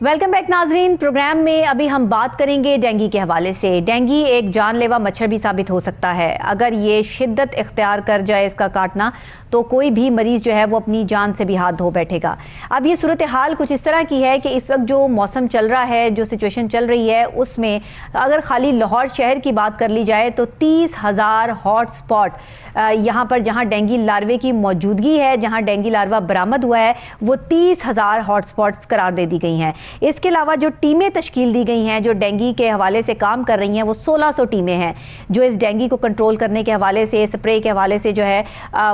Welcome back नाजरीन। Programme में अभी हम बात करेंगे डेंगू के हवाले से। डेंगू एक जानलेवा मच्छर भी साबित हो सकता है। अगर ये शिद्दत इख्तियार कर जाए इसका काटना, तो कोई भी मरीज़ जो है वो अपनी जान से भी हाथ धो बैठेगा। अब ये सूरत हाल कुछ इस तरह की है कि इस वक्त जो मौसम चल रहा है, जो सिचुएशन चल रही है, उसमें अगर खाली लाहौर शहर की बात कर ली जाए तो 30,000 हॉट स्पॉट यहाँ पर जहाँ डेंगू लार्वे की मौजूदगी है, जहाँ डेंगू लार्वा बरामद हुआ है, वो 30,000 हॉट स्पॉट्स करार दे दी गई हैं। इसके अलावा जो टीमें तश्कील दी गई हैं जो डेंगू के हवाले से काम कर रही हैं, वो 1600 टीमें हैं जो इस डेंगू को कंट्रोल करने के हवाले से, स्प्रे के हवाले से जो है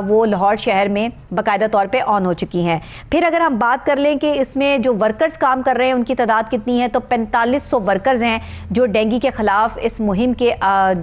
वो लाहौर शहर में बाकायदा तौर पे ऑन हो चुकी हैं। फिर अगर हम बात कर लें कि इसमें जो वर्कर्स काम कर रहे हैं उनकी तादाद कितनी है, तो 4500 वर्कर्स हैं जो डेंगू के ख़िलाफ़ इस मुहिम के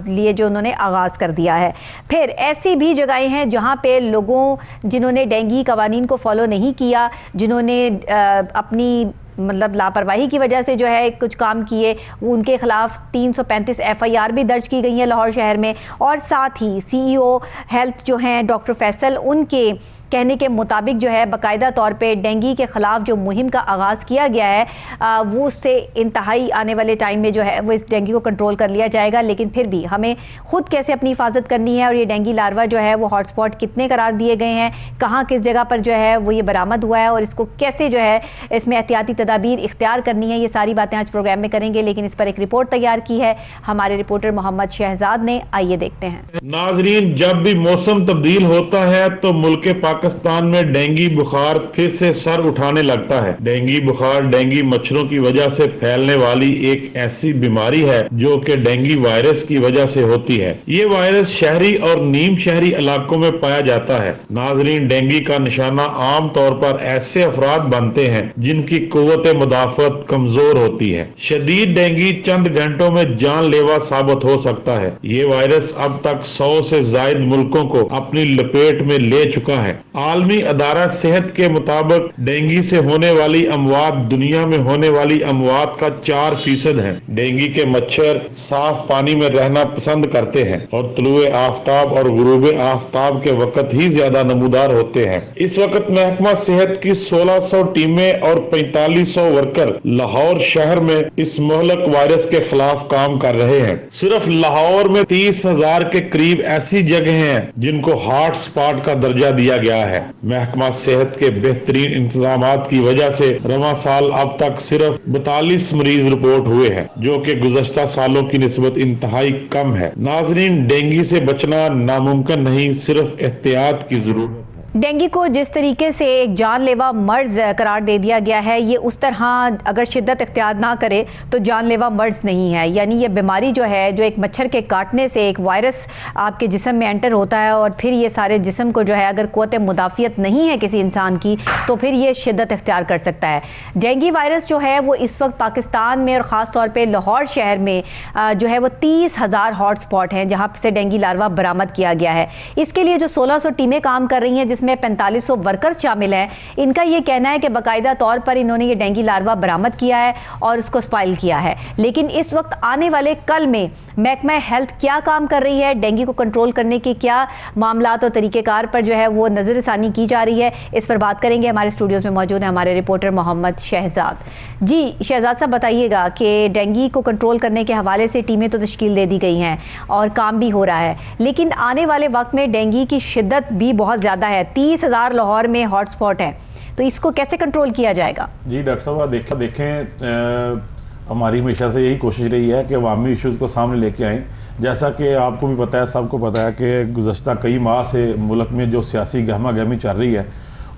लिए जो उन्होंने आगाज़ कर दिया है। फिर ऐसी भी जगहें हैं जहाँ पे लोगों जिन्होंने डेंगू कवानीन को फॉलो नहीं किया, जिन्होंने अपनी मतलब लापरवाही की वजह से जो है कुछ काम किए, उनके खिलाफ 335 FIR भी दर्ज की गई है लाहौर शहर में। और साथ ही CEO हेल्थ जो हैं डॉक्टर फैसल, उनके कहने के मुताबिक जो है बाकायदा तौर पे डेंगू के ख़िलाफ़ जो मुहिम का आगाज़ किया गया है वो उससे इंतहाई आने वाले टाइम में जो है वो इस डेंगू को कंट्रोल कर लिया जाएगा। लेकिन फिर भी हमें ख़ुद कैसे अपनी हिफाजत करनी है और ये डेंगू लार्वा जो है वो हॉटस्पॉट कितने करार दिए गए हैं, कहाँ किस जगह पर जो है वो ये बरामद हुआ है और इसको कैसे जो है इसमें एहतियाती तदाबीर इख्तियार करनी है, ये सारी बातें आज प्रोग्राम में करेंगे। लेकिन इस पर एक रिपोर्ट तैयार की है हमारे रिपोर्टर मोहम्मद शहजाद ने, आइए देखते हैं। नाजरीन, जब भी मौसम तब्दील होता है तो मुल्क पाकिस्तान में डेंगू बुखार फिर से सर उठाने लगता है। डेंगू बुखार डेंगू मच्छरों की वजह से फैलने वाली एक ऐसी बीमारी है जो कि डेंगू वायरस की वजह से होती है। ये वायरस शहरी और नीम शहरी इलाकों में पाया जाता है। नाजरीन, डेंगू का निशाना आम तौर पर ऐसे अफराद बनते हैं जिनकी कुव्वत मुदाफत कमजोर होती है। शदीद डेंगू चंद घंटों में जानलेवा साबित हो सकता है। ये वायरस अब तक 100 से ज्यादा मुल्कों को अपनी लपेट में ले चुका है। आलमी अदारा सेहत के मुताबिक डेंगू से होने वाली अमवात दुनिया में होने वाली अमवात का 4% है। डेंगू के मच्छर साफ पानी में रहना पसंद करते हैं और तुलुए आफ्ताब और गुरूबे आफ्ताब के वक्त ही ज्यादा नमूदार होते हैं। इस वक्त महकमा सेहत की 1600 टीमें और 4500 वर्कर लाहौर शहर में इस मोहलक वायरस के खिलाफ काम कर रहे हैं। सिर्फ लाहौर में 30,000 के करीब ऐसी जगह हैं जिनको हॉट स्पॉट का दर्जा दिया गया है। महकमा सेहत के बेहतरीन इंतजामात की वजह से रवां साल अब तक सिर्फ 42 मरीज रिपोर्ट हुए हैं, जो कि गुज़श्ता सालों की निस्बत इंतहाई कम है। नाजरीन, डेंगू से बचना नामुमकिन नहीं, सिर्फ एहतियात की जरूरत है। डेंगू को जिस तरीके से एक जानलेवा मर्ज करार दे दिया गया है, ये उस तरह अगर शिद्दत इख्तियार ना करे तो जानलेवा मर्ज नहीं है। यानी ये बीमारी जो है, जो एक मच्छर के काटने से एक वायरस आपके जिस्म में एंटर होता है और फिर ये सारे जिस्म को जो है अगर क़ुव्वत मुदाफ़ियत नहीं है किसी इंसान की, तो फिर ये शिद्दत इख्तियार कर सकता है। डेंगू वायरस जो है वो इस वक्त पाकिस्तान में और ख़ास तौर पर लाहौर शहर में जो है वो 30,000 हॉट स्पॉट हैं जहाँ से डेंगू लार्वा बरामद किया गया है। इसके लिए जो 1600 टीमें काम कर रही हैं, जिसमें 4500 वर्कर्स शामिल हैं, इनका ये कहना है कि बाकायदा तौर पर इन्होंने ये डेंगू लार्वा बरामद किया है और उसको स्पाइल किया है। लेकिन इस वक्त आने वाले कल में महकमा हेल्थ क्या काम कर रही है, डेंगू को कंट्रोल करने के क्या मामलात और तरीक़ेकार पर जो है वो नज़रसानी की जा रही है, इस पर बात करेंगे। हमारे स्टूडियोज़ में मौजूद है हमारे रिपोर्टर मोहम्मद शहजाद। जी शहजाद साहब, बताइएगा कि डेंगू को कंट्रोल करने के हवाले से टीमें तो तश्कील दे दी गई हैं और काम भी हो रहा है, लेकिन आने वाले वक्त में डेंगू की शिद्दत भी बहुत ज़्यादा है। 30,000 लाहौर में हॉटस्पॉट है, तो इसको कैसे कंट्रोल किया जाएगा? जी डॉक्टर साहब, देखें हमारी हमेशा से यही कोशिश रही है कि अवामी इश्यूज़ को सामने लेके आएँ। जैसा कि आपको भी पता है, सबको पता है कि गुज़श्ता कई माह से मुल्क में जो सियासी गहमा गहमी चल रही है,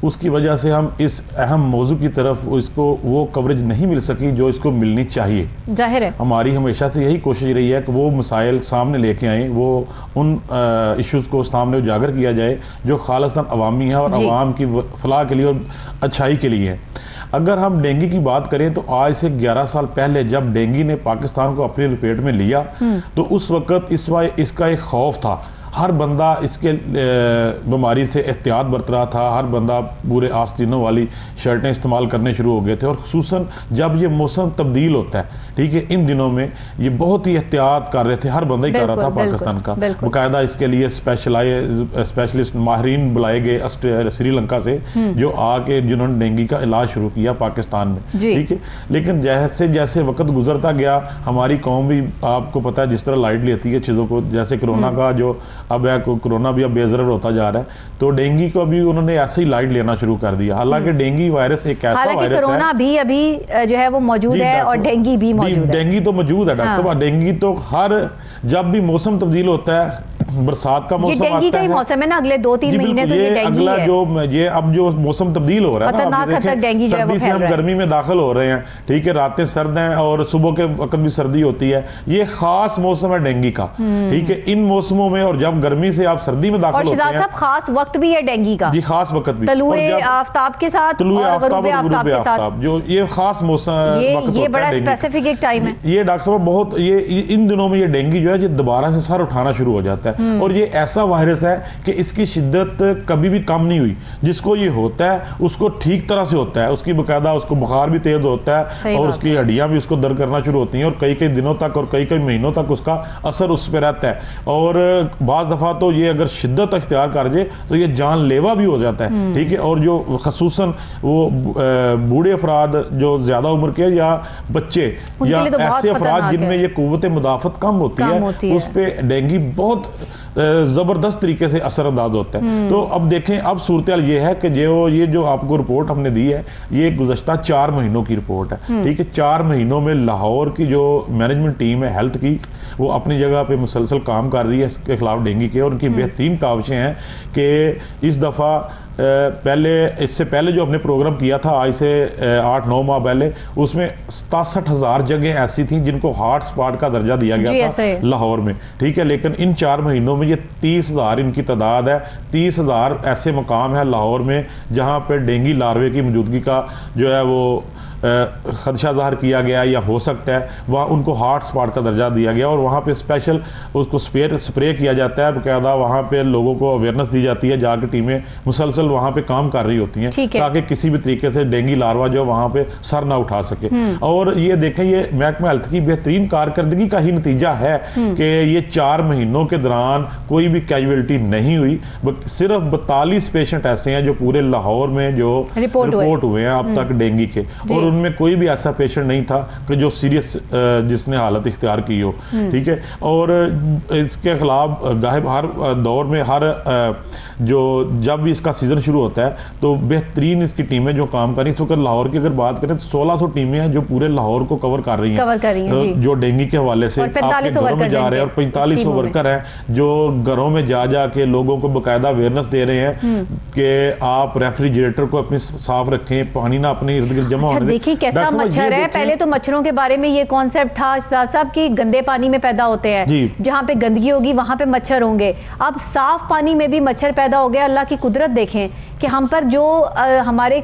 उसकी वजह से हम इस अहम मौजू की तरफ इसको वो कवरेज नहीं मिल सकी जो इसको मिलनी चाहिए। जाहिर है हमारी हमेशा से यही कोशिश रही है कि वो मसाइल सामने लेके आएँ, वो उन इश्यूज़ को सामने उजागर किया जाए जो खालिस्तान अवामी है और अवाम की फलाह के लिए और अच्छाई के लिए है। अगर हम डेंगू की बात करें तो आज से 11 साल पहले जब डेंगू ने पाकिस्तान को अपनी लपेट में लिया तो उस वक्त इसका एक खौफ था। हर बंदा इसके बीमारी से एहतियात बरत रहा था, हर बंदा पूरे आस्तीनों वाली शर्टें इस्तेमाल करने शुरू हो गए थे। और खुसूसन जब ये मौसम तब्दील होता है, ठीक है, इन दिनों में ये बहुत ही एहतियात कर रहे थे, हर बंदा ही कर रहा था पाकिस्तान का। बाकायदा इसके लिए स्पेशलिस्ट माहिरीन बुलाए गए श्रीलंका से, जो आके जिन्होंने डेंगू का इलाज शुरू किया पाकिस्तान में, ठीक है। लेकिन जैसे जैसे वक्त गुजरता गया, हमारी कौम भी आपको पता है जिस तरह लाइट लेती है चीज़ों को, जैसे कोरोना का जो अब है, कोरोना भी अब बेजरर होता जा रहा है, तो डेंगू को भी उन्होंने ऐसे ही लाइट लेना शुरू कर दिया। हालांकि डेंगू वायरस एक ऐसा वायरस है, कोरोना भी अभी जो है वो मौजूद है और डेंगू भी मौजूद है। डेंगू तो मौजूद है डॉक्टर साहब, डेंगू तो हर जब भी मौसम तब्दील होता है, बरसात का मौसम आता है, मौसम है ना, अगले 2-3 महीने तो ये डेंगू है। जो ये अब जो मौसम तब्दील हो रहा है ना, सर्दी से हम गर्मी में दाखिल हो रहे हैं, ठीक है, रातें सर्द हैं और सुबह के वक्त भी सर्दी होती है, ये खास मौसम है डेंगू का, ठीक है। इन मौसमों में और जब गर्मी से आप सर्दी में दाखिल होते हैं, खास वक्त भी है डेंगू का, जी खास वक्त भी, तलुए आफ्ताब के साथ, तलुए आफ्ताब के साथ, जो ये खास मौसम, ये बड़ा स्पेसिफिक एक टाइम है। ये डॉक्टर साहब बहुत, ये इन दिनों में ये डेंगू जो है, ये दोबारा से सर उठाना शुरू हो जाता है, और ये ऐसा वायरस है कि इसकी शिद्दत कभी भी कम नहीं हुई। जिसको ये होता है उसको ठीक तरह से होता है, उसकी बकायदा उसको बुखार भी तेज होता है और उसकी हड्डियां भी उसको दर्द करना शुरू होती हैं, और कई कई दिनों तक और कई कई महीनों तक उसका असर उस पर रहता है। और बाज़ दफ़ा तो ये अगर शिद्दत अख्तियार कर जाए तो ये जानलेवा भी हो जाता है, ठीक है। और जो खसूसन वो बूढ़े अफराद जो ज़्यादा उम्र के या बच्चे या ऐसे अफराद जिनमें ये कुव्वत मुदाफ़त कम होती है, उस पर डेंगू बहुत जबरदस्त तरीके से असरअंदाज होता है। तो अब देखें, अब सूरत ये है कि ये जो आपको रिपोर्ट हमने दी है, ये गुज़श्ता 4 महीनों की रिपोर्ट है, ठीक है। 4 महीनों में लाहौर की जो मैनेजमेंट टीम है हेल्थ की, वो अपनी जगह पे मुसलसल काम कर रही है इसके खिलाफ डेंगू के, और उनकी बेहतरीन काविशें हैं कि इस दफ़ा इससे पहले जो हमने प्रोग्राम किया था आज से 8-9 माह पहले, उसमें 67,000 जगह ऐसी थी जिनको हॉट स्पॉट का दर्जा दिया गया था लाहौर में, ठीक है। लेकिन इन 4 महीनों में ये 30,000 इनकी तादाद है। 30,000 ऐसे मकाम है लाहौर में जहाँ पर डेंगू लार्वे की मौजूदगी का जो है वो खदशा ज़ाहिर किया गया या हो सकता है, वहाँ उनको हॉट स्पॉट का दर्जा दिया गया, और वहाँ पे स्पेशल उसको स्प्रे किया जाता है, बाकायदा वहाँ पे लोगों को अवेयरनेस दी जाती है, जाकर टीमें मुसलसल वहाँ पे काम कर रही होती हैं ताकि किसी भी तरीके से डेंगू लार्वा जो वहाँ पे सर ना उठा सके। और ये देखें, ये महकमा हेल्थ की बेहतरीन कारकर्दगी का ही नतीजा है कि ये 4 महीनों के दौरान कोई भी कैजुअलिटी नहीं हुई। सिर्फ 42 पेशेंट ऐसे हैं जो पूरे लाहौर में जो रिपोर्ट हुए हैं अब तक डेंगू के, और उनमें कोई भी ऐसा पेशेंट नहीं था कि जो सीरियस जिसने हालत इख्तियार की हो, ठीक है। और इसके खिलाफ हर दौर में जो जब भी इसका सीजन शुरू होता है तो बेहतरीन इसकी टीमें जो काम कर रही हैं। इस वक्त लाहौर की अगर बात करें तो 1600 टीमें हैं जो पूरे लाहौर को कवर कर रही हैं जो डेंगू के हवाले से आपके घरों में जा रहे हैं, और 4500 वर्कर हैं जो घरों में जा के लोगों को बाकायदा अवेयरनेस दे रहे हैं कि आप रेफ्रिजरेटर को अपनी साफ रखें, पानी ना अपने इर्द गिर्द जमा होने दें। कैसा मच्छर है, पहले तो मच्छरों के बारे में ये कॉन्सेप्ट था साहब कि गंदे पानी में पैदा होते हैं, जहाँ पे गंदगी होगी वहां पे मच्छर होंगे। अब साफ पानी में भी मच्छर पैदा हो गया। अल्लाह की कुदरत देखें कि हम पर जो हमारे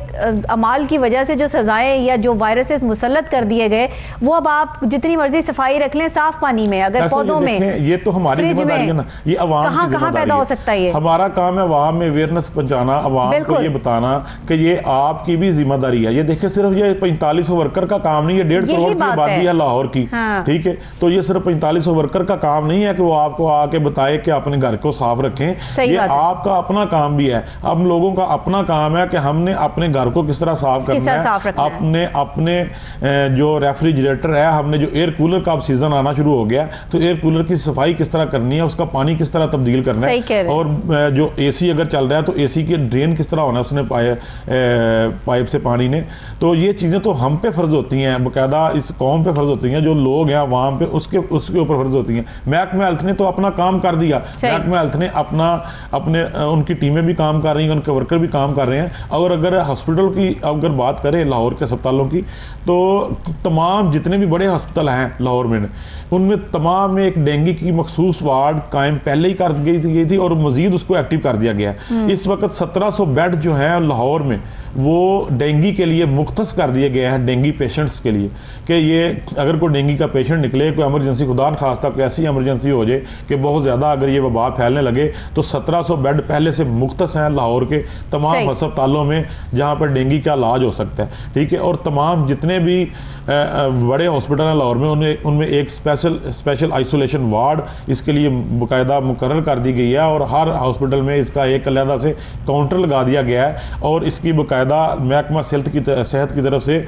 अमाल की वजह से जो सजाएं या जो वायरसेस मुसल्लत कर दिए गए, वो अब आप जितनी मर्जी सफाई रख लें साफ पानी में, अगर पौधों में, ये तो हमारी जिम्मेदारी है ना, ये अवाम कहाँ पैदा हो सकता है। हमारा काम है अवाम में अवेयरनेस पहुंचाना, अवाम को ये बताना कि ये आपकी भी जिम्मेदारी है। ये देखिए, सिर्फ ये 4500 वर्कर का काम नहीं है, 1.5 करोड़ की आबादी है लाहौर की, ठीक है। तो ये सिर्फ 4500 वर्कर का काम नहीं है कि वो आपको आके बताए कि अपने घर को साफ रखें, ये आपका अपना काम भी है। अब लोगों का अपना काम है कि हमने अपने घर को किस तरह साफ करना है, अपने जो रेफ्रिजरेटर है, हमने जो एयर कूलर का अब सीजन आना शुरू हो गया, तो एयर कूलर की सफाई किस तरह करनी है, उसका पानी किस तरह तब्दील करना है, और जो एसी अगर चल रहा है तो एसी के ड्रेन किस तरह होना है उसने पाइप से पानी ने। तो ये चीजें तो हम पे फर्ज होती हैं, बाकायदा इस कौम पे फर्ज होती हैं, जो लोग हैं वहां पे उसके ऊपर फर्ज होती हैं। महकमा हेल्थ ने तो अपना काम कर दिया, महकमा हेल्थ ने अपने उनकी टीमें भी काम कर रही हैं, उनके वर्कर भी काम कर रहे हैं। और अगर हॉस्पिटल की अगर बात करें लाहौर के अस्पतालों की, तो तमाम जितने भी बड़े हॉस्पिटल हैं लाहौर में, उनमें तमाम में एक डेंगू की मखसूस वार्ड कायम पहले ही कर गई थी और मजीद उसको एक्टिव कर दिया गया है। इस वक्त 1700 बेड जो हैं लाहौर में वो डेंगू के लिए मुख्तस कर दिए गए हैं, डेंगू पेशेंट्स के लिए, कि ये अगर कोई डेंगू का पेशेंट निकले, कोई एमरजेंसी, खुदा न खास्ता कोई ऐसी एमरजेंसी हो जाए कि बहुत ज़्यादा अगर ये वबा फैलने लगे, तो 1700 बेड पहले से मुख्तस हैं लाहौर के तमाम अस्पतालों में जहाँ पर डेंगू का इलाज हो सकता है, ठीक है। और तमाम जितने भी बड़े हॉस्पिटल हैं लाहौर में, उनमें एक स्पेशल आइसोलेशन वार्ड इसके लिए बाकायदा मुकर्रर कर दी गई है, और हर हॉस्पिटल में इसका एक अलहदा से काउंटर लगा दिया गया है, और इसकी बाकायदा महकमा सेहत की तरफ से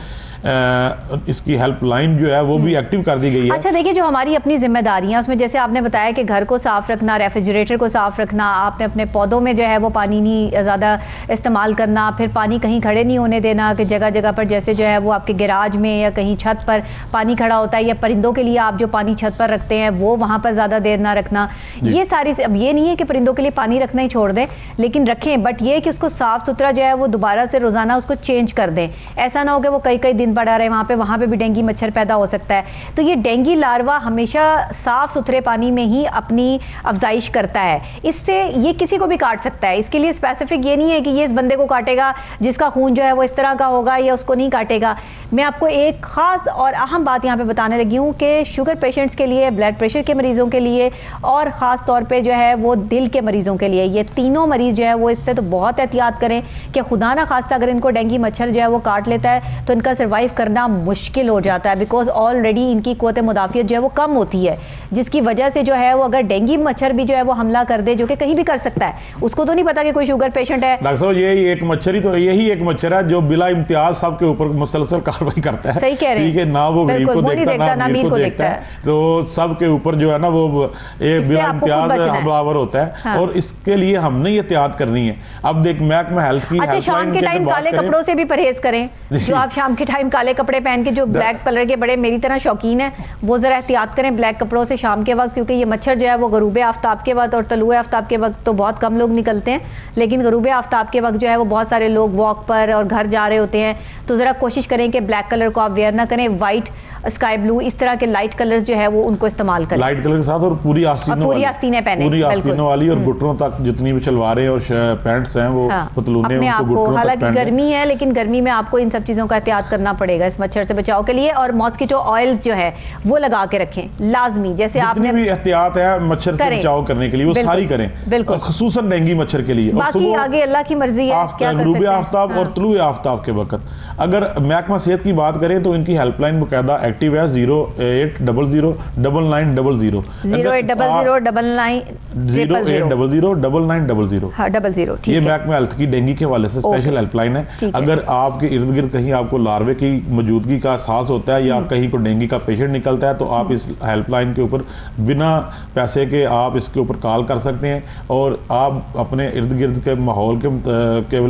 इसकी हेल्पलाइन जो है वो भी एक्टिव कर दी गई है। अच्छा देखिए, जो हमारी अपनी जिम्मेदारियां उसमें जैसे आपने बताया कि घर को साफ रखना, रेफ्रिजरेटर को साफ रखना, आपने अपने पौधों में जो है वो पानी नहीं ज़्यादा इस्तेमाल करना, फिर पानी कहीं खड़े नहीं होने देना कि जगह जगह पर जैसे जो है वो आपके गैराज में या कहीं छत पर पानी खड़ा होता है, या परिंदों के लिए आप जो पानी छत पर रखते हैं वो वहाँ पर ज़्यादा देर ना रखना। ये सारी, अब ये नहीं है कि परिंदों के लिए पानी रखना ही छोड़ दें, लेकिन रखें, बट ये कि उसको साफ सुथरा जो है वो दोबारा से रोज़ाना उसको चेंज कर दें। ऐसा ना हो कि वो कई कई दिन पड़ा रहे वहाँ पे भी डेंगू मच्छर पैदा हो सकता है। तो ये डेंगू लार्वा हमेशा साफ सुथरे पानी में ही अपनी अफजाइश करता है, इससे ये किसी को भी काट सकता है। इसके लिए स्पेसिफिक ये नहीं है कि ये इस बंदे को काटेगा जिसका खून जो है वो इस तरह का होगा या उसको नहीं काटेगा। मैं आपको एक खास और अहम बात यहाँ पे बताने लगी हूँ कि शुगर पेशेंट्स के लिए, ब्लड प्रेशर के मरीजों के लिए, और ख़ास तौर पे जो है वो दिल के मरीजों के लिए, ये तीनों मरीज जो है वो इससे तो बहुत एहतियात करें कि खुदा ना खास्ता अगर इनको डेंगू मच्छर जो है वो काट लेता है तो इनका सर्वाइव करना मुश्किल हो जाता है, बिकॉज ऑलरेडी इनकी क़ुव्वत मुदाफ़ियत जो है वो कम होती है, जिसकी वजह से जो है वो अगर डेंगू मच्छर भी जो है वो हमला कर दे, जो कि कहीं भी कर सकता है, उसको तो नहीं पता कि कोई शुगर पेशेंट है। डॉक्टर साहब यही एक मच्छर ही तो, यही एक मच्छर है जो बिला इम्तियाज सबके ऊपर मुसलसल कार्रवाई करता है। सही कह रहे हैं, ठीक है, ना वो गरीब को देखता ना अमीर को देखता है, तो सबके ऊपर जो है ना वो एक बिला इम्तियाज हमलावर होता है। हाँ। और इसके लिए हमने एहतियात करनी है। अब देख महकमा हेल्थ की, अच्छा शाम के टाइम काले कपड़ों से भी परहेज करें, जो आप शाम के टाइम काले कपड़े पहन के, जो ब्लैक कलर के बड़े मेरी तरह शौकीन है, वो जरा एहतियात करें ब्लैक कपड़ों से शाम के वक्त, क्योंकि ये मच्छर जो है वो गरूबे आफ्ताब के वक्त और तलुए आफ्ताब के वक्त तो बहुत कम लोग निकलते हैं, लेकिन गरूबे आफ्ताब के वक्त जो है वो बहुत सारे लोग वॉक पर और घर जा रहे होते हैं। तो जरा कोशिश करें कि ब्लैक कलर को आप वेयर ना करें, व्हाइट, स्काई ब्लू, इस तरह के लाइट कलर्स जो है वो उनको इस्तेमाल करें, लाइट कलर के साथ, और पूरी आस्तीनें पहने, पूरी आस्तीनों वाली, और घुटनों तक जितनी भी शलवारें और पैंट्स हैं वो पतलूने अपने आपको, हालांकि गर्मी है लेकिन गर्मी में आपको इन सब चीजों का एहतियात करना पड़ेगा इस मच्छर से बचाव के लिए। और मॉस्किटो ऑयल्स जो है वो लगा के रखें लाजमी, जैसे आपने भी एहतियात है मच्छर से बचाव करने के लिए वो सारी करें, बिल्कुल, खुसूसन डेंगू मच्छर के लिए। बाकी आगे अल्लाह की मर्जी है, क्या कर सकते हैं। आफ्ताब और तुलुए आफ्ताब के वक्त अगर महकमा सेहत की बात करें तो इनकी हेल्पलाइन बाकायदा एक्टिव है, 0800 9900 080009900। ये महकमा हेल्थ की डेंगू के हवाले से स्पेशल हेल्पलाइन है। अगर आपके इर्द गिर्द कहीं आपको लार्वे की मौजूदगी का एहसास होता है या कहीं को डेंगू का पेशेंट निकलता है तो आप इस हेल्पलाइन के ऊपर बिना पैसे के आप इसके ऊपर कॉल कर सकते हैं, और आप अपने इर्द गिर्द के माहौल के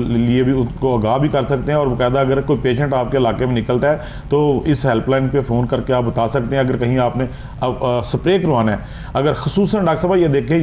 लिए भी उसको आगाह भी कर सकते हैं। और बाकायदा अगर कोई पेशेंट आपके इलाके में निकलता है तो इस हेल्पलाइन पे फ़ोन करके आप बता सकते हैं। अगर कहीं आपने स्प्रे करवाना है, अगर खसूसन डॉक्टर साहब ये देखें,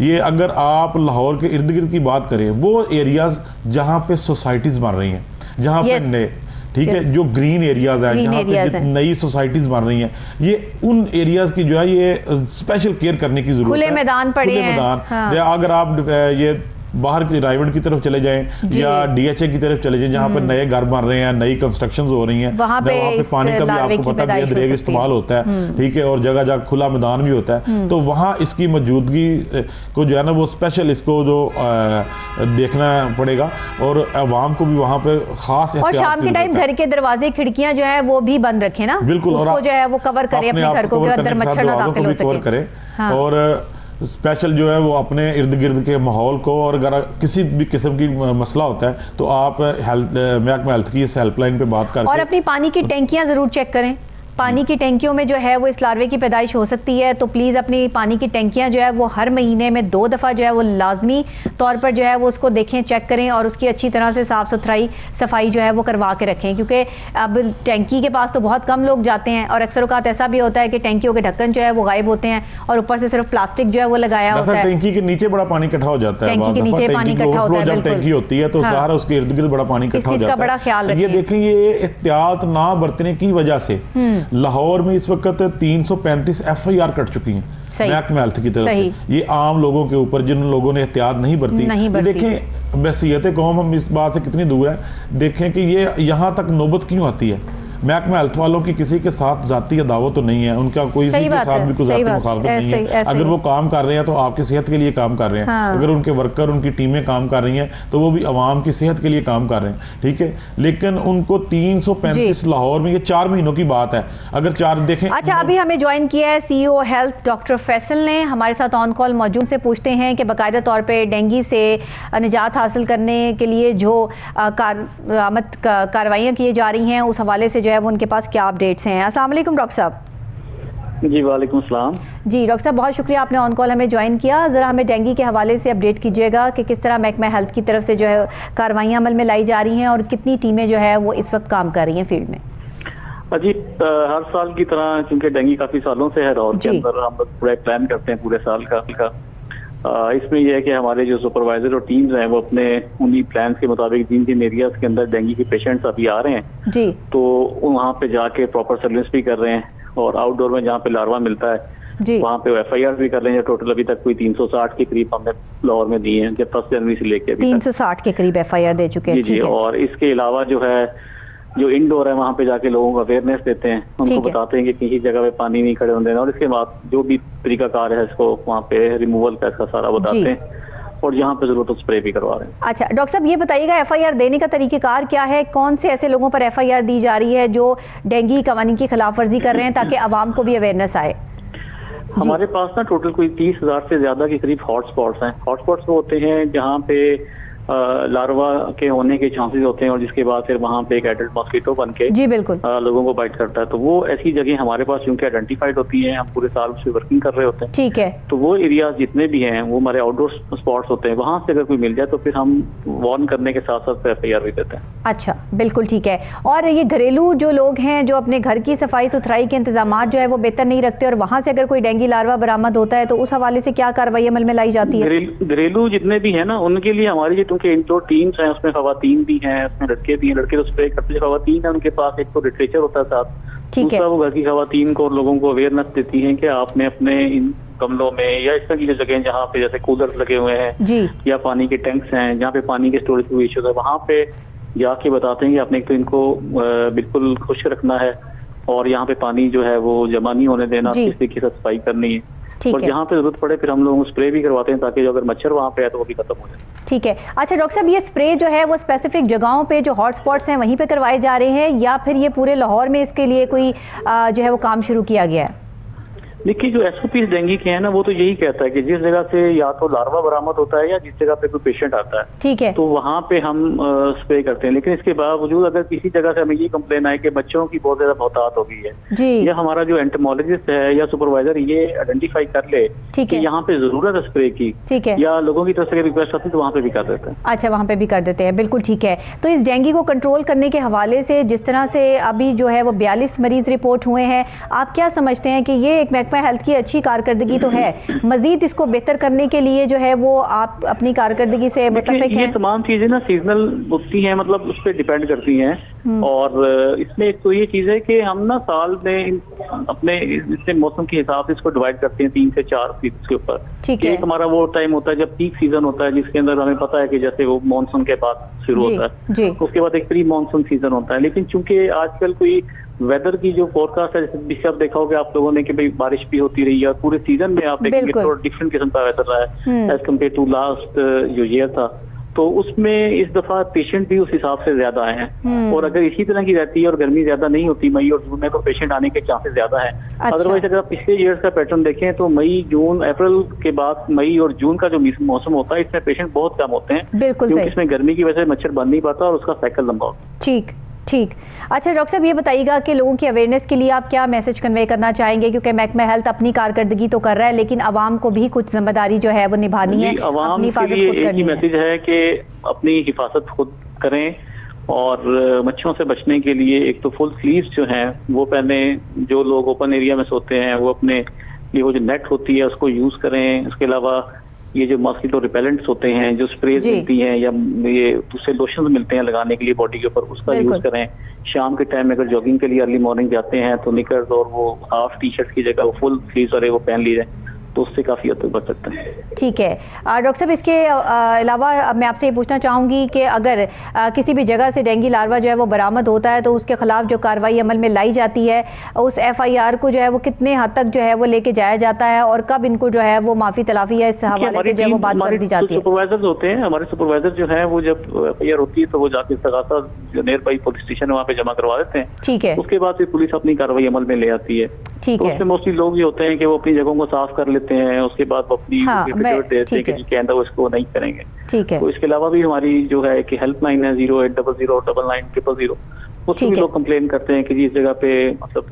ये अगर आप लाहौर के इर्द गिर्द की बात करें, वो एरियाज जहाँ पे सोसाइटीज़ बन रही हैं, जहाँ पे नए, ठीक है, जो ग्रीन एरियाज हैं, जहाँ पे नई सोसाइटीज बन रही हैं, ये उन एरियाज की जो है ये स्पेशल केयर करने की जरूरत है। खुले मैदान पड़े हैं, अगर आप ये बाहर की रायवंड की तरफ चले जाएं या डीएचए की तरफ चले जाएं, जहाँ पर नए घर बन रहे हैं, नई कंस्ट्रक्शन हो रही हैं, वहाँ पे पानी का भी आपको पता है बेहद इस्तेमाल होता है, ठीक है, और जगह जगह खुला मैदान भी होता है, तो वहाँ इसकी मौजूदगी को जो है ना वो स्पेशल इसको जो देखना पड़ेगा, और अवाम को भी वहाँ पे खास। और शाम के टाइम घर के दरवाजे खिड़कियाँ जो है वो भी बंद रखें ना, बिल्कुल, उसको जो है वो कवर करें, अपने घर को अंदर मच्छर ना दाखिल हो सके, और स्पेशल जो है वो अपने इर्द गिर्द के माहौल को, और अगर किसी भी किस्म की मसला होता है तो आप महकमा हेल्थ की इस हेल्पलाइन पे बात करके, और अपनी पानी की टैंकियां जरूर चेक करें। पानी की टैंकियों में जो है वो इस लार्वे की पैदाइश हो सकती है, तो प्लीज़ अपनी पानी की टैंकियां जो है वो हर महीने में 2 दफ़ा जो है वो लाजमी तौर पर जो है वो उसको देखें, चेक करें, और उसकी अच्छी तरह से साफ़ सुथराई सफाई जो है वो करवा के रखें, क्योंकि अब टैंकी के पास तो बहुत कम लोग जाते हैं, और अक्सर औक़ात ऐसा भी होता है कि टैंकियों के ढक्कन जो है वो गायब होते हैं और ऊपर से सिर्फ प्लास्टिक जो है वो लगाया होता है। टैंकी के नीचे बड़ा पानी इकट्ठा हो जाता है, टैंकी के नीचे पानी इकट्ठा होता है, टैंकी होती है तो सारा उसके इर्द गिर्द बड़ा पानी इकट्ठा हो जाता है, बड़ा ख्याल रखें। ये देखें, ये एहतियात ना बरतने की वजह से लाहौर में इस वक्त 335 FIR कट चुकी हैं महकमा हेल्थ की तरफ से, ये आम लोगों के ऊपर जिन लोगों ने एहतियात नहीं बरती। देखें बहसीयत कौम हम इस बात से कितनी दूर हैं। देखें कि ये यहाँ तक नौबत क्यों आती है। महकमा हेल्थ वालों की किसी के साथ जाती अदावत तो नहीं है, उनका कोई के साथ भी कोई जाती मुखालफत नहीं है। अगर वो काम कर रहे हैं तो आपकी सेहत के लिए काम कर रहे हैं। हाँ। अगर उनके वर्कर, उनकी टीमें काम कर रही हैं तो वो भी आवाम की सेहत के लिए काम कर रहे हैं, ठीक है। लेकिन उनको 335 लाहौर में, ये 4 महीनों की बात है, अगर 4 देखें। अच्छा, अभी हमें ज्वाइन किया है CEO हेल्थ डॉक्टर फैसल ने, हमारे साथ ऑन कॉल मौजूद। से पूछते हैं कि बाकायदा तौर पर डेंगू से निजात हासिल करने के लिए जो कार्रवाइयाँ की जा रही हैं उस हवाले से जो है वो उनके पास क्या अपडेट्स हैं। अस्सलाम वालेकुम डॉक्टर साहब। जी वालेकुम सलाम। जी डॉक्टर साहब, बहुत शुक्रिया आपने ऑन कॉल हमें ज्वाइन किया। ज़रा हमें डेंगू के हवाले से अपडेट कीजिएगा कि किस तरह महकमा हेल्थ की तरफ से जो है कार्रवाइयाँ अमल में लाई जा रही हैं और कितनी टीमें जो है वो इस वक्त काम कर रही हैं फील्ड में। जी हर साल की तरह क्योंकि डेंगू काफ़ी सालों से है लाहौर के अंदर, हम लोग पूरा प्लान करते हैं पूरे साल का। इसमें यह है कि हमारे जो सुपरवाइजर और टीम्स हैं वो अपने उन्हीं प्लान के मुताबिक जिन जिन एरियाज के अंदर डेंगू के पेशेंट्स अभी आ रहे हैं जी, तो वहाँ पे जाके प्रॉपर सर्विलेंस भी कर रहे हैं और आउटडोर में जहाँ पे लार्वा मिलता है वहाँ पे FIR भी कर रहे हैं। टोटल अभी तक कोई 360 के करीब हमने लाहौर में दिए हैं, जब 1 जनवरी से लेके 360 के करीब FIR दे चुके हैं। जी, और इसके अलावा जो है जो इंडोर है वहाँ पे जाके लोगों को अवेयरनेस देते हैं, उनको बताते हैं कि किसी जगह पे पानी नहीं खड़े होने देना, और इसके बाद जो भी तरीकाकार है इसको वहाँ पे रिमूवल का इसका सारा बताते हैं और यहाँ पे जरूरत तो स्प्रे भी करवा रहे हैं। अच्छा डॉक्टर साहब, ये बताइएगा FIR देने का तरीकेकार क्या है? कौन से ऐसे लोगों पर FIR दी जा रही है जो डेंगू कवानीन की खिलाफ वर्जी कर रहे हैं ताकि आवाम को भी अवेयरनेस आए? हमारे पास ना टोटल कोई 30,000 से ज्यादा के करीब हॉटस्पॉट्स हैं। हॉटस्पॉट्स वो होते हैं जहाँ पे लार्वा के होने के चांसेस होते हैं और जिसके बाद फिर वहाँ पे एक एडल्ट मॉस्किटो बन के जी बिल्कुल लोगों को बाइट करता है। तो वो ऐसी जगह हमारे पास क्योंकि आइडेंटिफाइड होती हैं, हम पूरे साल उस पर वर्किंग कर रहे होते हैं। ठीक है, तो वो एरियाज जितने भी हैं वो हमारे आउटडोर स्पॉट्स होते हैं, वहाँ से अगर कोई मिल जाए तो फिर हम वार्न करने के साथ साथ FIR भी देते हैं। अच्छा बिल्कुल ठीक है। और ये घरेलू जो लोग हैं जो अपने घर की सफाई सुथराई के इंतजाम जो है वो बेहतर नहीं रखते और वहाँ से अगर कोई डेंगू लार्वा बरामद होता है तो उस हवाले से क्या कार्रवाई अमल में लाई जाती है? घरेलू जितने भी है ना उनके लिए हमारी क्योंकि इंडोर टीम्स हैं, उसमें खवातीन भी हैं, उसमें लड़के भी हैं। लड़के तो स्प्रे करते हैं, खवातीन है उनके पास एक तो लिटरेचर होता है साथ, दूसरा वो घर की खवातीन को और लोगों को अवेयरनेस देती हैं कि आपने अपने इन गमलों में या इस तरह की जो जगह जहाँ पे जैसे कूलर्स लगे हुए हैं जी, या पानी के टैंक्स हैं जहाँ पे पानी के स्टोरेज की इश्यूज है, वहाँ पे जाके बताते हैं कि आपने तो इनको बिल्कुल खुश रखना है और यहाँ पे पानी जो है वो जमा नहीं होने देना, किस तरीके से सफाई करनी है और जहाँ पे जरूरत पड़े फिर हम लोग स्प्रे भी करवाते हैं ताकि जो अगर मच्छर वहाँ पे है तो वो भी खत्म हो जाए। ठीक है। अच्छा डॉक्टर साहब, ये स्प्रे जो है वो स्पेसिफिक जगहों पे जो हॉटस्पॉट्स हैं वहीं पे करवाए जा रहे हैं या फिर ये पूरे लाहौर में इसके लिए कोई जो है वो काम शुरू किया गया है? देखिए जो SOPs डेंगू के हैं ना वो तो यही कहता है कि जिस जगह से या तो लार्वा बरामद होता है या जिस जगह पे कोई पेशेंट आता है, ठीक है, तो वहाँ पे हम स्प्रे करते हैं। लेकिन इसके बावजूद अगर किसी जगह से हमें ये कंप्लेन आए कि बच्चों की बहुत ज्यादा बहुतात हो गई है या हमारा जो एंटोमोलॉजिस्ट है या सुपरवाइजर ये आइडेंटिफाई कर ले कि यहाँ पे जरूरत है स्प्रे की, ठीक है, या लोगों की तरफ से रिक्वेस्ट आती है तो वहाँ पे भी कर देते हैं। अच्छा, वहाँ पे भी कर देते हैं, बिल्कुल ठीक है। तो इस डेंगू को कंट्रोल करने के हवाले से जिस तरह से अभी जो है वो 42 मरीज रिपोर्ट हुए हैं, आप क्या समझते हैं कि ये एक महकमा हेल्थ की अच्छी कारकर्दगी तो है, मजीद इसको बेहतर करने के लिए जो है वो आप अपनी कारकर्दगी से मुतफिक हैं? ये तमाम चीजें ना सीजनल होती हैं, मतलब उस पर डिपेंड करती हैं और इसमें एक तो ये चीज है कि हम ना साल में अपने इससे मौसम के हिसाब से इसको डिवाइड करते हैं 3 से 4 सीजन के ऊपर। एक हमारा वो टाइम होता है जब पीक सीजन होता है जिसके अंदर हमें पता है कि जैसे वो मानसून के बाद शुरू होता है, उसके बाद एक प्री मानसून सीजन होता है। लेकिन चूंकि आजकल कोई वेदर की जो फोरकास्ट है जिससे आप देखा होगा आप लोगों ने कि भाई बारिश भी होती रही है, पूरे सीजन में आप देखेंगे तो डिफरेंट किस्म का वेदर रहा है एज कम्पेयर टू लास्ट जो ईयर था, तो उसमें इस दफा पेशेंट भी उस हिसाब से ज्यादा आए हैं और अगर इसी तरह की रहती है और गर्मी ज्यादा नहीं होती मई और जून में तो पेशेंट आने के चांसेस ज्यादा है। अदरवाइज अगर आप पिछले ईयर्स का पैटर्न देखें तो मई जून अप्रैल के बाद मई और जून का जो मौसम होता है इसमें पेशेंट बहुत कम होते हैं क्योंकि इसमें गर्मी की वजह से मच्छर बन नहीं पाता और उसका साइकिल लंबा होता है। ठीक ठीक। अच्छा डॉक्टर साहब, ये बताइएगा कि लोगों की अवेयरनेस के लिए आप क्या मैसेज कन्वे करना चाहेंगे, क्योंकि महकमा हेल्थ अपनी कारकर्दगी तो कर रहा है लेकिन आवाम को भी कुछ जिम्मेदारी जो है वो निभानी है, अपनी हिफाजत खुद करनी है। एक ही मैसेज है कि अपनी हिफाजत खुद करें और मच्छरों से बचने के लिए एक तो फुल स्लीव्स जो हैं वो पहने, जो लोग ओपन एरिया में सोते हैं वो अपने लिए वो जो नेट होती है उसको यूज करें। उसके अलावा ये जो मॉस्किटो रिपेलेंट्स होते हैं, जो स्प्रेज मिलती हैं या ये दूसरे लोशंस मिलते हैं लगाने के लिए बॉडी के ऊपर, उसका यूज करें। शाम के टाइम में अगर जॉगिंग के लिए अर्ली मॉर्निंग जाते हैं तो निकर्स और वो हाफ टी शर्ट की जगह वो फुल स्लीव्स वाले वो पहन लीजिए तो उससे काफ़ी हद तक बच सकते हैं। ठीक है डॉक्टर साहब, इसके अलावा मैं आपसे ये पूछना चाहूँगी कि अगर किसी भी जगह से डेंगू लार्वा जो है वो बरामद होता है तो उसके खिलाफ जो कार्रवाई अमल में लाई जाती है, उस FIR को जो है वो कितने हद तक जो है वो लेके जाया जाता है और कब इनको जो है वो माफ़ी तलाफी है इस हवाले से जो है वो बात कर दी जाती है? सुपरवाइजर होते हैं हमारे, सुपरवाइजर जो है वो जब FIR होती है तो वो जाके इस्तगासा जो नियर बाई पुलिस स्टेशन है वहाँ पे जमा करवा देते हैं। ठीक है। उसके बाद फिर पुलिस अपनी कार्रवाई अमल में ले आती है। ठीक है। उसमें मोस्टली लोग ये होते हैं कि वो अपनी जगहों को साफ कर लेते हैं, उसके बाद वो अपनी देते हैं कि कहते हैं उसको नहीं करेंगे। ठीक है। तो इसके अलावा भी हमारी जो है कि हेल्पलाइन है 0800999900, उसमें भी लोग कंप्लेन करते हैं कि जी इस जगह पे मतलब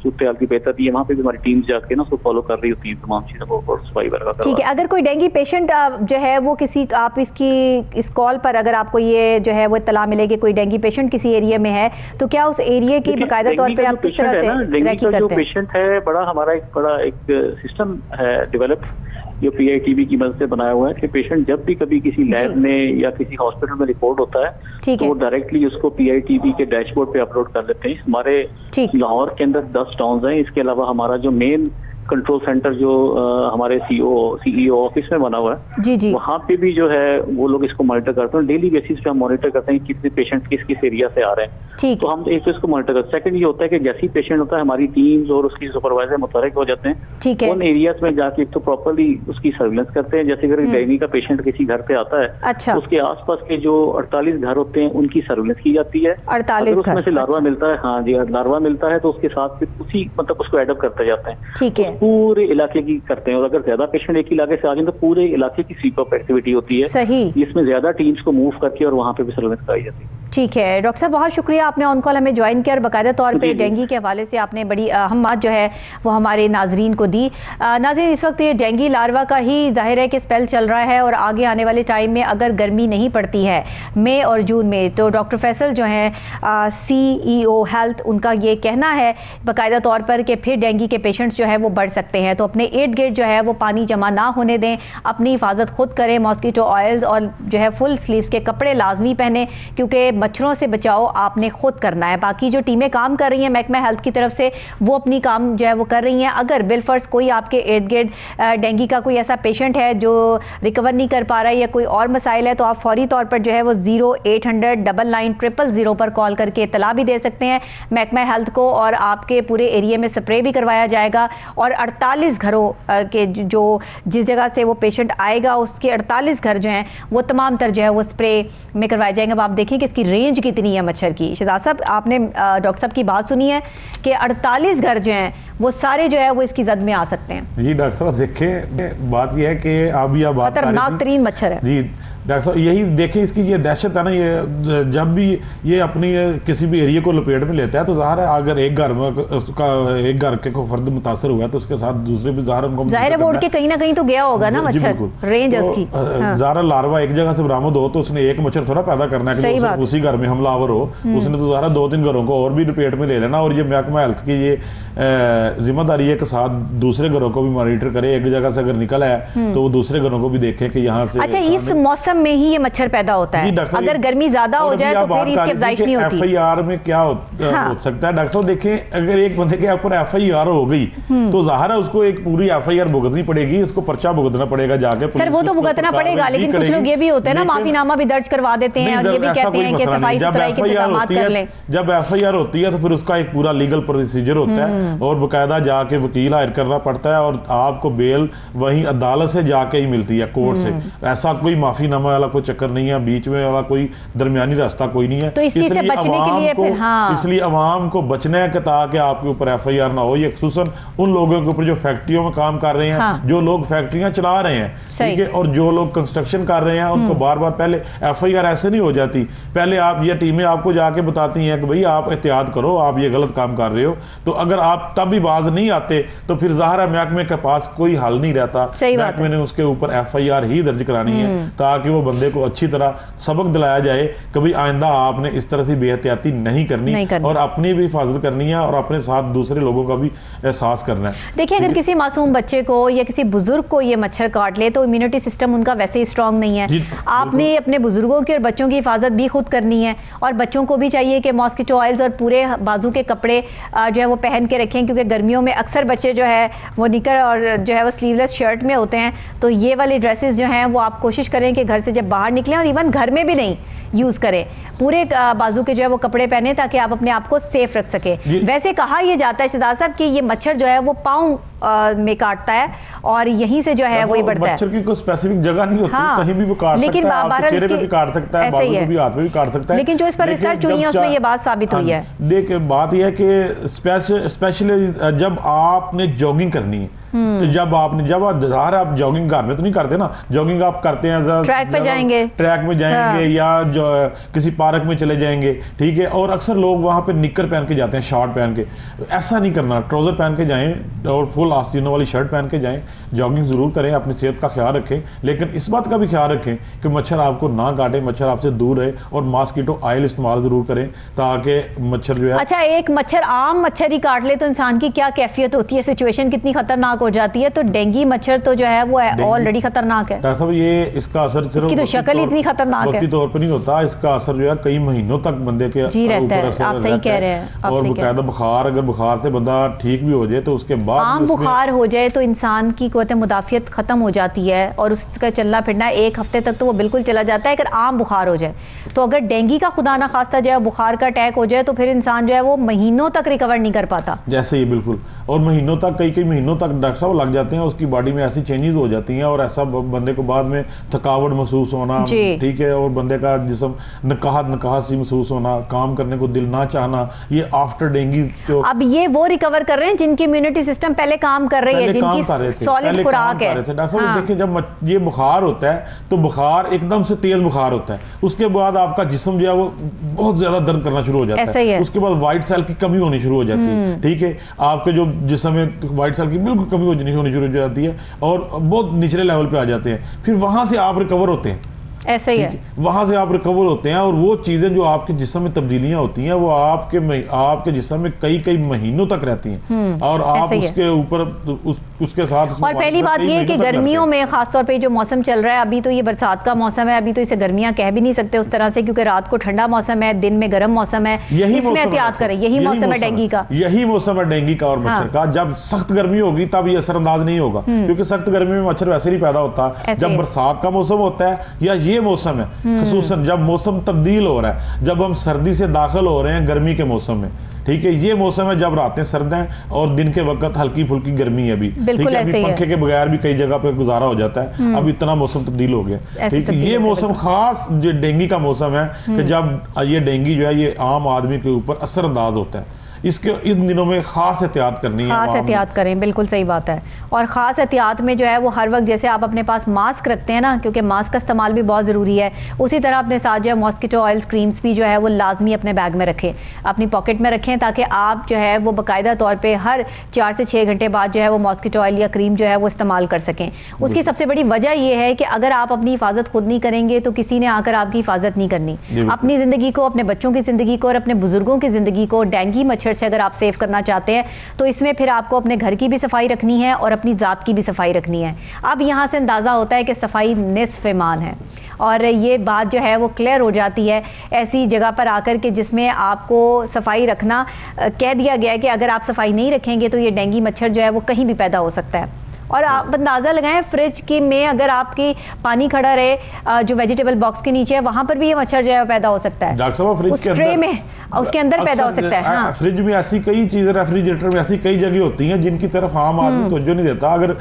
सूरत हाल की बेहतरी है, वहाँ पे भी हमारी टीम जाके ना उसको फॉलो कर रही होती है तमाम चीज़ों को और सफाई वगैरह। ठीक है। अगर कोई डेंगू पेशेंट जो है वो किसी आप इस कॉल पर अगर आपको ये जो है वो इत्तला मिले कि कोई डेंगू पेशेंट किसी एरिया में है तो क्या उस एरिया की बाकायदा तौर पे आप किस तरह से रैकी करते हैं? जो पेशेंट है हमारा एक सिस्टम है डेवलप जो PITB की मदद से बनाया हुआ है कि पेशेंट जब भी कभी किसी लैब में या किसी हॉस्पिटल में रिपोर्ट होता है तो वो डायरेक्टली उसको PITB के डैशबोर्ड पे अपलोड कर देते हैं। हमारे लाहौर के अंदर 10 टाउन्स हैं। इसके अलावा हमारा जो मेन कंट्रोल सेंटर जो हमारे CEO ऑफिस में बना हुआ है, जी जी, वहाँ पे भी जो है वो लोग इसको मॉनिटर करते हैं। डेली बेसिस पे हम मॉनिटर करते हैं कितने पेशेंट किस एरिया से आ रहे हैं। तो हम एक तो इसको मॉनिटर करते हैं। सेकंड ये होता है कि जैसे ही पेशेंट होता है हमारी टीम्स और उसकी सुपरवाइजर मुतहरिक हो जाते हैं उन एरियाज में जाके तो प्रॉपरली उसकी सर्विलेंस करते हैं। जैसे अगर डेंगू का पेशेंट किसी घर पे आता है, उसके आसपास के जो 48 घर होते हैं उनकी सर्विलेंस की जाती है। 48 उसमें से लार्वा मिलता है, हाँ जी, लार्वा मिलता है तो उसके साथ उसी मतलब उसको एडअप करते जाते हैं। ठीक है। पूरे इलाके की करते हैं और अगर ज्यादा पेशेंट एक इलाके से आ जाए तो पूरे इलाके की स्वीप अप एक्टिविटी होती है। सही। इसमें ज्यादा टीम्स को मूव करके और वहाँ पे भी सर्विलेंस कराई जाती है। ठीक है डॉक्टर साहब, बहुत शुक्रिया, आपने ऑन कॉल हमें ज्वाइन किया और बाकायदा तौर पे डेंगू के हवाले से आपने बड़ी अहम बात जो है वो हमारे नाजरीन को दी। नाजरीन, इस वक्त ये डेंगू लार्वा का ही जाहिर है कि स्पेल चल रहा है और आगे आने वाले टाइम में अगर गर्मी नहीं पड़ती है मई और जून में तो डॉक्टर फैसल जो हैं CEO हेल्थ, उनका ये कहना है बाकायदा तौर पर कि फिर डेंगू के पेशेंट्स जो है वो बढ़ सकते हैं। तो अपने इर्द गिर्द जो है वो पानी जमा ना होने दें, अपनी हिफाजत खुद करें, मॉस्किटो ऑयल्स और जो है फुल स्लीव्स के कपड़े लाजमी पहने क्योंकि मच्छरों से बचाओ आपने खुद करना है। बाकी जो टीमें काम कर रही हैं महकमा हेल्थ की तरफ से वो अपनी काम जो है वो कर रही हैं। अगर बिलफर्स कोई आपके इर्द गिर्द डेंगू का कोई ऐसा पेशेंट है जो रिकवर नहीं कर पा रहा है या कोई और मसाइल है तो आप फौरी तौर पर जो है वो 0800-99-000 पर कॉल करके इत्तला भी दे सकते हैं महकमा हेल्थ को और आपके पूरे एरिया में स्प्रे भी करवाया जाएगा। और 48 घरों के जो जिस जगह से वो पेशेंट आएगा उसके 48 घर जो हैं वो तमाम तर जो है वो स्प्रे में करवाए जाएंगे। अब आप देखें कि इसकी रेंज कितनी है मच्छर की। शहजाद साहब, आपने डॉक्टर साहब की बात सुनी है कि 48 घर जो हैं वो सारे जो है वो इसकी जद में आ सकते हैं। जी डॉक्टर साहब, देखें बात यह है कि अब यह बात खतरनाक तरीन मच्छर है। जी डॉक्टर साहब, यही देखें इसकी ये दहशत है ना, ये जब भी ये अपनी किसी भी एरिया को लपेट में लेता है तो ज़ाहिर है अगर एक घर में उसका एक घर के को फर्द मुतासर हुआ है तो उसके साथ दूसरे भी ज़ाहिर है वो उड़ के कहीं ना कहीं तो गया होगा ना मच्छर, रेंज उसकी। ज़ाहिर लार्वा एक जगह से बरामद हो तो उसने एक मच्छर थोड़ा पैदा करना है कि उसी घर में हमलावर हो, उसने तो ज़ाहिर 2-3 घरों को और भी लपेट में ले लेना। और ये महकमा हेल्थ की ये जिम्मेदारी है कि साथ दूसरे घरों को भी मॉनिटर करे। एक जगह से अगर निकला है तो वो दूसरे घरों को भी देखे कि यहाँ से। अच्छा, इस मौसम में ही ये मच्छर पैदा होता है, अगर गर्मी ज्यादा हो जाए तो फिर इसकी अफजाइश नहीं होती। FIR में क्या हो सकता है डॉक्टर साहब, देखें अगर एक बंदे के ऊपर FIR हो गई तो ज़ाहिर है उसको एक पूरी FIR भुगतनी पड़ेगी, उसको पर्चा भुगतना पड़ेगा जाके। सर वो तो भुगतना पड़ेगा, लेकिन कुछ लोग ये भी होते हैं ना माफीनामा भी दर्ज करवा देते हैं और ये भी कहते हैं कि सफाई सुथराई के इंतजाम कर लें। जब FIR होती है तो फिर उसका एक पूरा लीगल प्रोसीजर होता है और बाकायदा जाके वकील हायर करना पड़ता है और आपको बेल वहीं अदालत से जाके ही मिलती है, कोर्ट से। ऐसा कोई माफीनामा वाला चक्कर नहीं है, बीच में वाला कोई दरमियानी रास्ता कोई नहीं है। तो इस चीज से बचने के लिए फिर इसलिए अवाम को बचना है कि ताकि आपके ऊपर FIR ना हो। ये खुसूसन उन लोगों के ऊपर जो फैक्ट्रियों में काम कर रहे हैं, जो लोग फैक्ट्रियां चला रहे हैं, ठीक है, और जो लोग कंस्ट्रक्शन कर रहे हैं उनको बार बार पहले FIR ऐसे नहीं हो जाती। पहले आप ये टीमें आपको जाके बताती हैं कि भाई आप एहतियात करो, आप ये गलत काम कर रहे हो। तो अगर आप तब भी बाज नहीं आते तो फिर ज़ाहिर है महकमे के पास कोई हल नहीं रहता। महकमे ने उसके ऊपर FIR ही दर्ज करानी है ताकि वो बंदे को अच्छी तरह सबक दिलाया जाए, कभी आइंदा आपने इस तरह से बेहतियाती नहीं करनी और अपनी भी हिफाजत करनी है और अपने साथ दूसरे लोगों का भी एहसास करना है। देखिए, अगर किसी मासूम बच्चे को या किसी बुजुर्ग को ये मच्छर काट ले तो इम्यूनिटी सिस्टम उनका वैसे ही स्ट्रांग नहीं है। आपने अपने बुजुर्गों की और बच्चों की हिफाजत भी खुद करनी है, और बच्चों को भी चाहिए कि मॉस्किटो ऑयल्स और पूरे बाजू के कपड़े जो है वो पहन के रखें, क्योंकि गर्मियों में अक्सर बच्चे जो है वो निकर और जो है वो स्लीवलेस शर्ट में होते हैं। तो ये वाली ड्रेसेस जो हैं वो आप कोशिश करें कि घर से जब बाहर निकलें, और इवन घर में भी नहीं यूज़ करें, पूरे बाजू के जो है वो कपड़े पहने ताकि आप अपने आप को सेफ रख सकें। वैसे कहा यह जाता है शहजाद साहब कि ये मच्छर जो है वो पाँव में काटता है और यहीं से जो है वो बढ़ता है। मच्छर की कोई स्पेसिफिक जगह नहीं होती, हाँ, कहीं भी वो काट लेकिन सकता है, चेहरे पे भी काट सकता है, बाजू पे भी, हाथ में भी काट सकता है। लेकिन जो इस पर रिसर्च हुई है उसमें ये बात साबित हुई है। देखिए, बात यह है कि स्पेशली जब आपने जॉगिंग करनी है, तो जब आप जॉगिंग घर में तो नहीं करते ना, जॉगिंग आप करते हैं ट्रैक पे जाएंगे, हाँ, या जो किसी पार्क में चले जाएंगे, ठीक है, और अक्सर लोग वहां पे निक्कर पहन के जाते हैं, शॉर्ट पहन के। ऐसा नहीं करना, ट्राउजर पहन के जाएं और फुल आस्तीनों वाली शर्ट पहन के जाएं। जॉगिंग जरूर करें, अपनी सेहत का ख्याल रखें, लेकिन इस बात का भी ख्याल रखें कि मच्छर आपको ना काटे, मच्छर आपसे दूर रहे, और मॉस्किटो ऑयल इस्तेमाल जरूर करें ताकि मच्छर जो है। अच्छा, एक मच्छर आम मच्छर ही काट ले तो इंसान की क्या कैफियत होती है, सिचुएशन कितनी खतरनाक हो जाती है। तो डेंगू मच्छर तो जो है वो ऑलरेडी खतरनाक है। डॉक्टर साहब, ये इसका असर सिर्फ इसकी तो शक्ल ही इतनी खतरनाक है, वक्ती तौर पर नहीं होता, इसका असर जो है कई महीनों तक बंदे के रहता है। आप सही कह रहे हैं। और बकायदा बुखार, अगर बुखार से बंदा ठीक भी हो जाए तो उसके बाद आम बुखार हो जाए तो इंसान की क़ुव्वत मुदाफ़ियत खत्म हो जाती है और उसका चलना फिरना एक हफ्ते तक तो वो बिल्कुल चला जाता है। अगर आम बुखार हो जाए तो अगर डेंगू का खुदा ना खास्ता जो है बुखार का अटैक हो जाए तो फिर इंसान जो है वो महीनों तक रिकवर नहीं कर पाता। जैसे ही बिल्कुल, और महीनों तक, कई महीनों तक डॉक्टर साहब लग जाते हैं, उसकी बॉडी में ऐसी चेंजेस हो जाती हैं और ऐसा बंदे को बाद में थकावट महसूस होना, ठीक है, और बंदे का जिस्म नकाहत सी महसूस होना, काम करने को दिल ना चाहना, ये आफ्टर डेंगू। तो अब ये वो रिकवर कर रहे हैं जिनकी इम्यूनिटी सिस्टम पहले काम कर रही है, जिनकी सॉलिड खुराक है। डॉक्टर साहब देखिए, जब ये बुखार होता है तो बुखार एकदम से तेज बुखार होता है, उसके बाद आपका जिस्म जो है वो बहुत ज्यादा दर्द करना शुरू हो जाता है, उसके बाद व्हाइट सेल की कमी होनी शुरू हो जाती है, ठीक है, आपके जो जिस्म में व्हाइट सेल की बिल्कुल कमी होनी शुरू हो जाती है और बहुत निचले लेवल पे आ जाते हैं। फिर वहां से आप रिकवर होते हैं, ऐसा ही है, वहां से आप रिकवर होते हैं और वो चीजें जो आपके जिस्म में तब्दीलियां होती हैं वो आपके जिस्म में कई महीनों तक रहती हैं और आप उसके ऊपर उसके साथ। और पहली बात ये है कि गर्मियों में खासतौर पे जो मौसम चल रहा है, अभी तो ये बरसात का मौसम है, अभी तो इसे गर्मियां कह भी नहीं सकते उस तरह से, क्योंकि रात को ठंडा मौसम है, दिन में गर्म मौसम है, इसमें एहतियात करें। यही मौसम है डेंगू का, यही मौसम है डेंगू का और मच्छर का। जब सख्त गर्मी होगी तब ये असरअंदाज नहीं होगा, क्योंकि सख्त गर्मी में मच्छर वैसे नहीं पैदा होता। जब बरसात का मौसम होता है या ये मौसम है, खसूसन जब मौसम तब्दील हो रहा है, जब हम सर्दी से दाखिल हो रहे हैं गर्मी के मौसम में, ठीक है, ये मौसम है जब रातें सर्द हैं और दिन के वक्त हल्की फुल्की गर्मी है। अभी बिल्कुल ऐसे ही है, पंखे के बगैर भी कई जगह पे गुजारा हो जाता है। अब इतना मौसम तब्दील हो गया, ठीक है। ये मौसम खास जो डेंगू का मौसम है कि जब ये डेंगू जो है ये आम आदमी के ऊपर असरअंदाज होता है। इसके इन दिनों में खास एहतियात करनी है, खास एहतियात करें, बिल्कुल सही बात है। और ख़ास एहतियात में जो है वो हर वक्त जैसे आप अपने पास मास्क रखते हैं ना, क्योंकि मास्क का इस्तेमाल भी बहुत ज़रूरी है, उसी तरह अपने साथ जो है मॉस्किटो ऑयल्स क्रीम्स भी जो है वो लाजमी अपने बैग में रखें, अपनी पॉकेट में रखें, ताकि आप जो है वो बाकायदा तौर पर हर 4 से 6 घंटे बाद जो है वो मॉस्किटो ऑयल या क्रीम जो है वो इस्तेमाल कर सकें। उसकी सबसे बड़ी वजह यह है कि अगर आप अपनी हिफाजत खुद नहीं करेंगे तो किसी ने आकर आपकी हिफाजत नहीं करनी। अपनी ज़िंदगी को, अपने बच्चों की ज़िंदगी को और अपने बुजुर्गों की ज़िंदगी को डेंगू मच्छर से अगर आप सेफ करना चाहते हैं तो इसमें फिर आपको अपने घर की भी सफाई रखनी है और अपनी ज़ात की भी सफाई रखनी है। अब यहाँ से अंदाज़ा होता है कि सफाई निस्फ़ ईमान है और ये बात जो है वो क्लियर हो जाती है ऐसी जगह पर आकर के जिसमें आपको सफाई रखना कह दिया गया है कि अगर आप सफाई नहीं रखेंगे तो ये डेंगू मच्छर जो है वो कहीं भी पैदा हो सकता है। और आप अंदाज़ा लगाएं, फ्रिज की में अगर आपकी पानी खड़ा रहे जो वेजिटेबल बॉक्स के नीचे है वहां पर भी ये मच्छर जो है पैदा हो सकता है। डॉक्टर साहब, फ्रिज उस ट्रे में उसके अंदर पैदा हो सकता है। हाँ। फ्रिज में ऐसी कई चीजें, रेफ्रिजरेटर में ऐसी कई जगह होती हैं जिनकी तरफ आम आदमी तवज्जो नहीं देता। अगर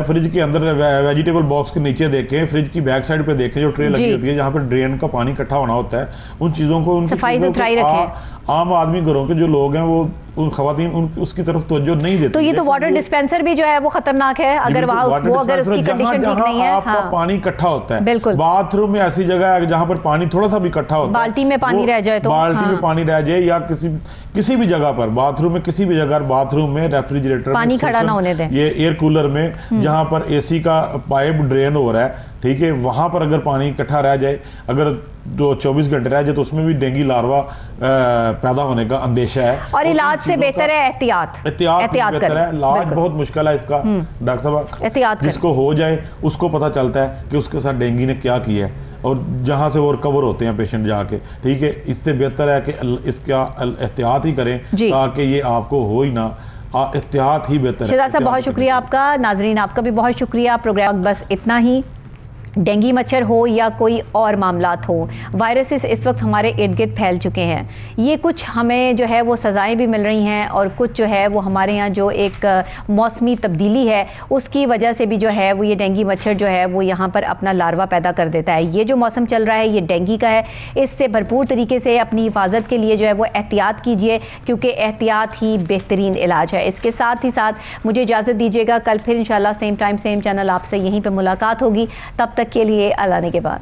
फ्रिज के अंदर वेजिटेबल बॉक्स के नीचे देखें, फ्रिज की बैक साइड पे देखें, जो ट्रे लगी होती है जहाँ पर ड्रेन का पानी इकट्ठा होना होता है, उन चीजों को सफाई सुथराई रखें। आम आदमी घरों के जो लोग हैं वो उन खवातीन उसकी तरफ तवज्जो नहीं देते। तो ये तो वाटर डिस्पेंसर भी जो है वो खतरनाक है अगर वहाँ अगर उसकी कंडीशन ठीक नहीं है। आपका पानी इकट्ठा होता है, बिल्कुल। बाथरूम में ऐसी जगह है जहाँ पर पानी थोड़ा सा भी इकट्ठा होता है, बाल्टी में पानी रह जाए तो, बाल्टी में पानी रह जाए या किसी भी जगह पर, बाथरूम में किसी भी जगह, बाथरूम में, रेफ्रिजरेटर पानी खड़ा ना होने दें, ये एयर कूलर में जहाँ पर एसी का पाइप ड्रेन हो रहा है, ठीक है, वहाँ पर अगर पानी इकट्ठा रह जाए, अगर जो 24 घंटे रह जाए तो उसमें भी डेंगू लार्वा पैदा होने का अंदेशा है। और इलाज से बेहतर है एहतियात बेहतर है। इलाज बहुत मुश्किल है इसका डॉक्टर साहब, एहतियात जिसको हो जाए उसको पता चलता है कि उसके साथ डेंगू ने क्या किया है और जहाँ से वो रिकवर होते हैं पेशेंट जाके, ठीक है। इससे बेहतर है कि इसका एहतियात ही करें ताकि ये आपको हो ही ना, एहतियात ही बेहतर है। शहजाद साहब बहुत शुक्रिया आपका, नाजरीन आपका भी बहुत शुक्रिया। प्रोग्राम बस इतना ही। डेंगू मच्छर हो या कोई और मामलात हो, वायरसेस इस वक्त हमारे इर्द गिर्द फैल चुके हैं। ये कुछ हमें जो है वो सज़ाएं भी मिल रही हैं और कुछ जो है वो हमारे यहाँ जो एक मौसमी तब्दीली है उसकी वजह से भी जो है वो ये डेंगू मच्छर जो है वो यहाँ पर अपना लार्वा पैदा कर देता है। ये जो मौसम चल रहा है ये डेंगू का है, इससे भरपूर तरीके से अपनी हिफाजत के लिए जो है वो एहतियात कीजिए, क्योंकि एहतियात ही बेहतरीन इलाज है। इसके साथ ही साथ मुझे इजाज़त दीजिएगा, कल फिर इंशाल्लाह सेम टाइम सेम चैनल आपसे यहीं पर मुलाकात होगी। तब तक के लिए अल्लाह ने के बाद।